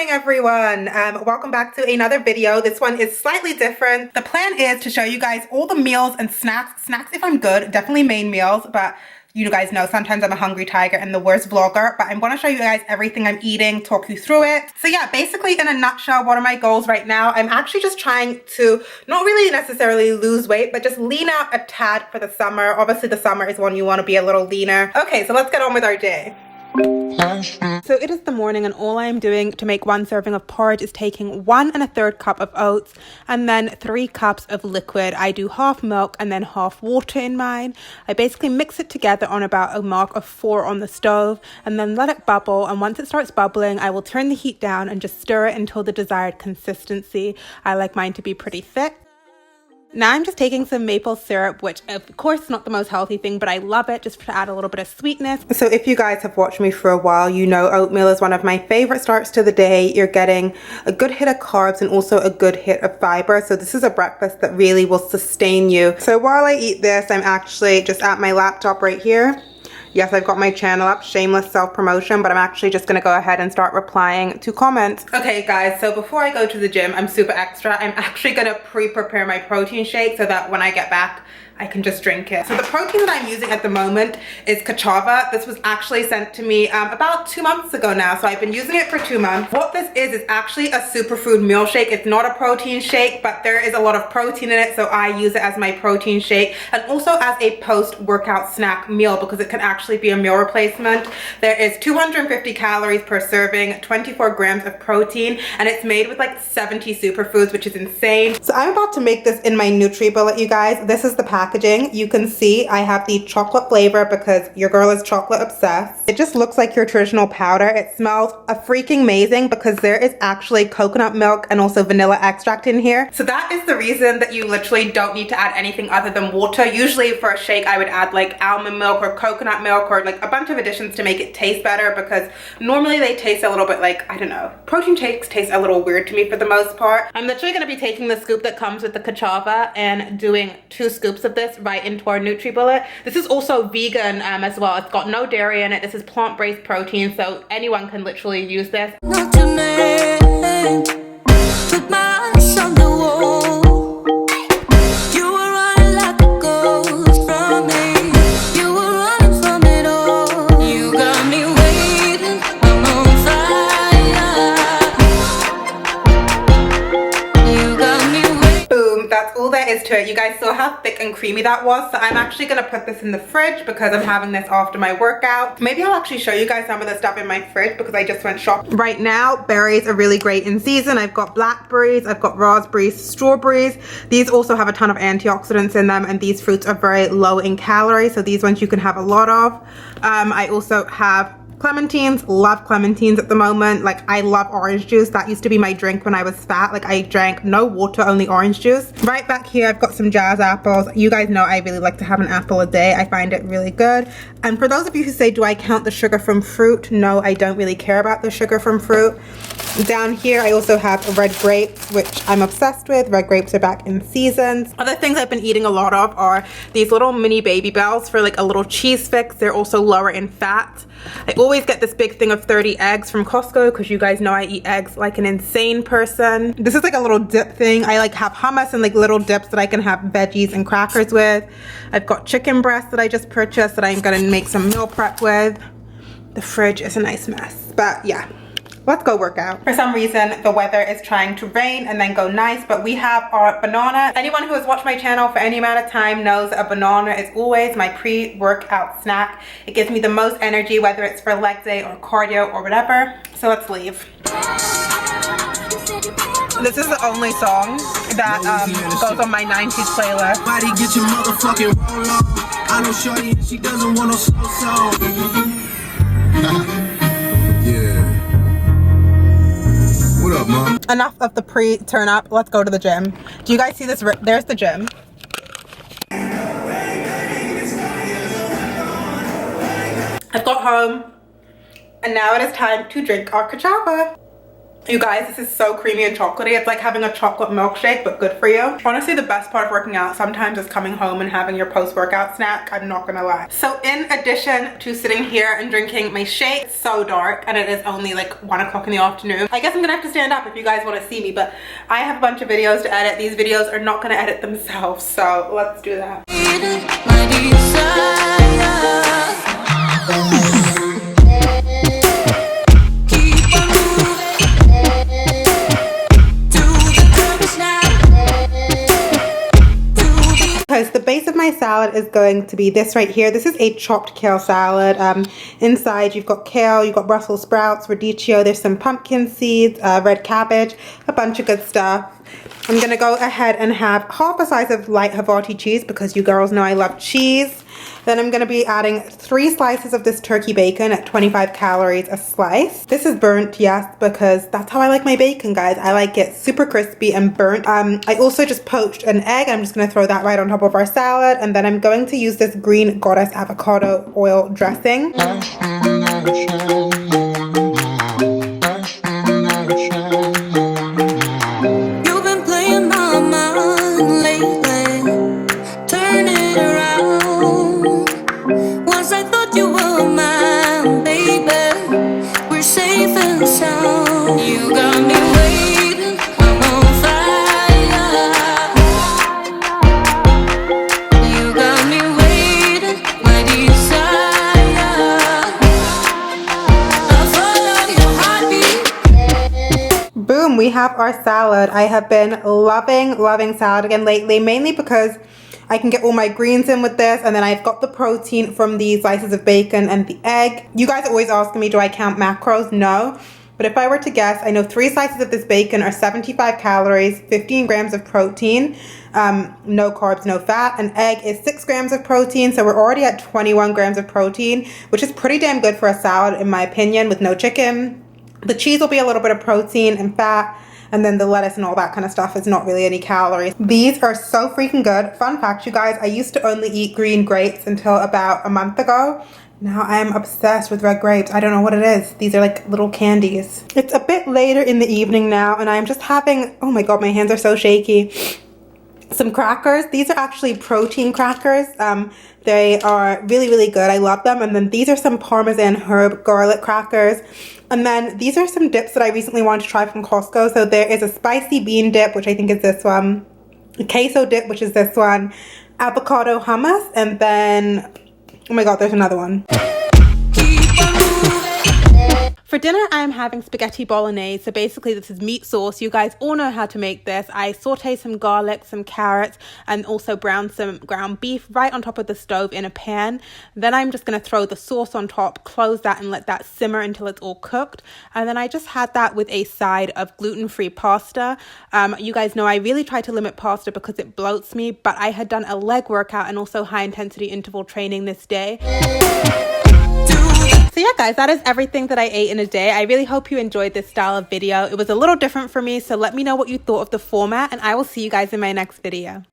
Everyone, welcome back to another video. This one is slightly different. The plan is to show you guys all the meals and snacks if I'm good, definitely main meals, but you guys know sometimes I'm a hungry tiger and the worst vlogger, but I'm going to show you guys everything I'm eating, talk you through it. So yeah, basically in a nutshell, what are my goals right now? I'm actually just trying to not really necessarily lose weight, but just lean out a tad for the summer. Obviously the summer is when you want to be a little leaner. Okay, so let's get on with our day. So it is the morning and all I am doing to make one serving of porridge is taking 1 1/3 cup of oats and then 3 cups of liquid. I do half milk and then half water in mine. I basically mix it together on about a mark of 4 on the stove and then let it bubble, and once it starts bubbling I will turn the heat down and just stir it until the desired consistency. I like mine to be pretty thick. Now I'm just taking some maple syrup, which of course is not the most healthy thing, but I love it just to add a little bit of sweetness. So if you guys have watched me for a while, you know oatmeal is one of my favorite starts to the day. You're getting a good hit of carbs and also a good hit of fiber. So this is a breakfast that really will sustain you. So while I eat this, I'm actually just at my laptop right here. Yes, I've got my channel up, shameless self-promotion, but I'm actually just gonna go ahead and start replying to comments. Okay guys, so before I go to the gym, I'm super extra. I'm actually gonna pre-prepare my protein shake so that when I get back, I can just drink it. So the protein that I'm using at the moment is cassava. This was actually sent to me about 2 months ago now, so I've been using it for 2 months. What this is actually a superfood meal shake. It's not a protein shake, but there is a lot of protein in it, so I use it as my protein shake and also as a post-workout snack meal because it can actually be a meal replacement. There is 250 calories per serving, 24 grams of protein, and it's made with like 70 superfoods, which is insane. So I'm about to make this in my NutriBullet, you guys. This is the packaging. You can see I have the chocolate flavor because your girl is chocolate obsessed. It just looks like your traditional powder. It smells a freaking amazing because there is actually coconut milk and also vanilla extract in here. So that is the reason that you literally don't need to add anything other than water. Usually for a shake I would add like almond milk or coconut milk or like a bunch of additions to make it taste better because normally they taste a little bit like, I don't know, protein shakes taste a little weird to me for the most part. I'm literally going to be taking the scoop that comes with the cassava and doing 2 scoops of this right into our NutriBullet. This is also vegan as well. It's got no dairy in it. This is plant-based protein, so anyone can literally use this. Not to make, put my eyes on the wall. You were running like a ghost from me. You were running from it all. You got me waiting. I'm on fire. You got me waiting. Boom, that's all there is to it. You guys saw how thick and creamy that was, so I'm actually gonna put this in the fridge because I'm having this after my workout. Maybe I'll actually show you guys some of the stuff in my fridge because I just went shopping. Right now, berries are really great in season. I've got blackberries, I've got raspberries, strawberries. These also have a ton of antioxidants in them, and these fruits are very low in calories, so these ones you can have a lot of. I also have clementines. Love clementines at the moment. Like, I love orange juice. That used to be my drink when I was fat. Like, I drank no water, only orange juice. Right back here I've got some jazz apples. You guys know I really like to have an apple a day. I find it really good. And for those of you who say, do I count the sugar from fruit? No, I don't really care about the sugar from fruit. Down here I also have red grapes, which I'm obsessed with. Red grapes are back in seasons. Other things I've been eating a lot of are these little mini Baby Bells for like a little cheese fix. They're also lower in fat. I always get this big thing of 30 eggs from Costco because you guys know I eat eggs like an insane person. This is like a little dip thing. I like have hummus and like little dips that I can have veggies and crackers with. I've got chicken breast that I just purchased that I'm gonna make some meal prep with. The fridge is a nice mess, but yeah. Let's go work out. For some reason, the weather is trying to rain and then go nice, but we have our banana. Anyone who has watched my channel for any amount of time knows a banana is always my pre-workout snack. It gives me the most energy, whether it's for leg day or cardio or whatever. So let's leave. This is the only song that goes on my 90s playlist. Body get your motherfucking roll on. I know shorty and she doesn't want no slow song. Yeah. What up, Mom? Enough of the pre-turn up. Let's go to the gym. Do you guys see this? There's the gym. I've got home And now it is time to drink our cachava. You guys, this is so creamy and chocolatey. It's like having a chocolate milkshake, but good for you. Honestly, the best part of working out sometimes is coming home and having your post-workout snack. I'm not gonna lie. So in addition to sitting here and drinking my shake, it's so dark and it is only like 1 o'clock in the afternoon. I guess I'm gonna have to stand up if you guys wanna see me, but I have a bunch of videos to edit. These videos are not gonna edit themselves, so let's do that. So the base of my salad is going to be this right here. This is a chopped kale salad. Inside you've got kale, you've got Brussels sprouts, radicchio, there's some pumpkin seeds, red cabbage, a bunch of good stuff. I'm gonna go ahead and have half a slice of light Havarti cheese because you girls know I love cheese. Then I'm gonna be adding 3 slices of this turkey bacon at 25 calories a slice. This is burnt, yes, because that's how I like my bacon, guys. I like it super crispy and burnt. I also just poached an egg. I'm just gonna throw that right on top of our salad. And then I'm going to use this Green Goddess avocado oil dressing. Boom, we have our salad. I have been loving salad again lately, mainly because I can get all my greens in with this, and then I've got the protein from the slices of bacon and the egg. You guys are always asking me, do I count macros? No. But if I were to guess, I know 3 slices of this bacon are 75 calories, 15 grams of protein, no carbs, no fat. An egg is 6 grams of protein, so we're already at 21 grams of protein, which is pretty damn good for a salad in my opinion with no chicken. The cheese will be a little bit of protein and fat, and then the lettuce and all that kind of stuff is not really any calories. These are so freaking good. Fun fact, you guys, I used to only eat green grapes until about a month ago. Now I'm obsessed with red grapes. I don't know what it is. These are like little candies. It's a bit later in the evening now, and I'm just having, oh my god, my hands are so shaky, some crackers. These are actually protein crackers. They are really good. I love them. And then these are some Parmesan herb garlic crackers. And then these are some dips that I recently wanted to try from Costco. So there is a spicy bean dip, which I think is this one, a queso dip, which is this one, avocado hummus, and then, oh my god, there's another one. For dinner, I'm having spaghetti bolognese. So basically this is meat sauce. You guys all know how to make this. I saute some garlic, some carrots, and also brown some ground beef right on top of the stove in a pan. Then I'm just going to throw the sauce on top, close that, and let that simmer until it's all cooked. And then I just had that with a side of gluten-free pasta. You guys know I really try to limit pasta because it bloats me, but I had done a leg workout and also high intensity interval training this day. So yeah guys, that is everything that I ate in a day. I really hope you enjoyed this style of video. It was a little different for me, so let me know what you thought of the format, and I will see you guys in my next video.